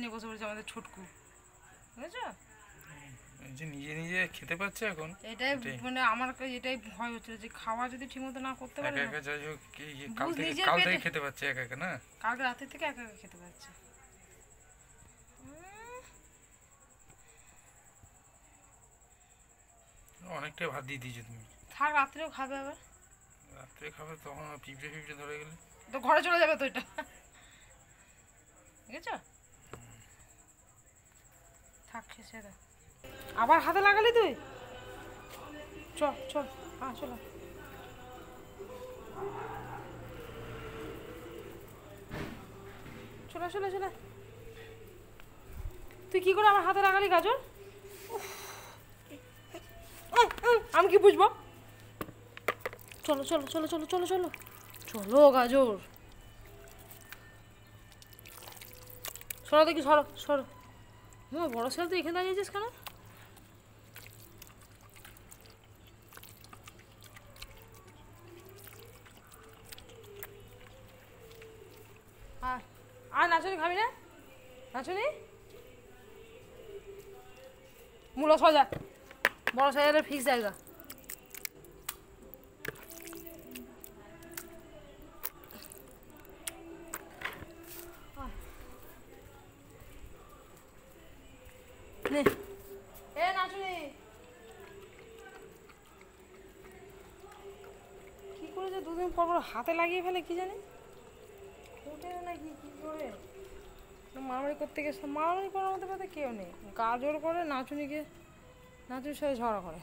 নিয়ে বসে পড়েছে আমাদের ছুটকু, বুঝেছো? যে নিজে নিজে খেতে পাচ্ছে এখন, এটাই মানে আমার এটাই ভয় হচ্ছিল যে খাওয়া যদি ঠিকমতো না করতে পারে, একা একা যাই হোক কাল থেকে খেতে পাচ্ছে একা একা, না কালকে রাতে থেকে একা একা খেতে পাচ্ছে। অনেকটাই ভাত দিয়ে দিয়েছো তুমি। থাক, রাত্রেও খাবে আবার। রাত্রে খাবে তখন পিঁপড়ে ফিপড়ে ধরে গেলে তো ঘরে চলে যাবে তো এটা, ঠিক আছে? থাক, খেয়ে দে। আবার হাতে লাগালি তুই? চল চল, হ্যাঁ চলো। চলে চলে চলে। তুই কি করে আমার হাতে লাগালি গাজর? আমি কি বুঝবো? চলো চলো চলো চলো চলো চলো চলো গাজর, সরো দেখি, সরো সরো। হ্যাঁ, বড় ছেলে তুই এখানে দাঁড়িয়েছিস কেন? আর নাচুনি খাবি না? নাচুনি মূলো সজা, বড় সাইজের ফিক্স জায়গা। এ নাচুনি কি করে যে দুদিন পর পর হাতে লাগিয়ে ফেলে কি জানি, ফুটে নাকি কি করে মারামারি করতে গেছে। মারামারি করার মতো কথা কেউ নেই, গাজর করে নাচুনিকে, নাচুনির সাথে ঝগড়া করে।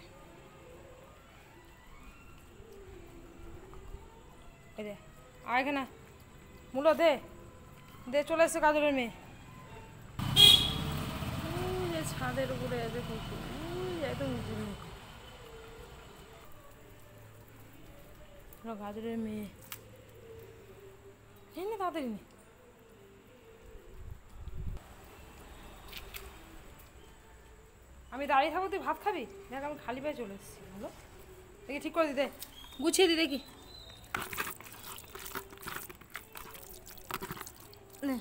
এই দে, আর এখানে মূলো দে দে, চলে এসছে গাজরের মেয়ে। ছাদের উপরে দেখো একদম গাজরের মেয়ে, নে তাড়াতাড়ি নে। আমি দাঁড়িয়ে থাকবো, তুই ভাত খাবি? দেখ আমি খালি পায়ে চলে এসেছি, বলো দেখি ঠিক করে দিতে, গুছিয়ে দি দেখি। নে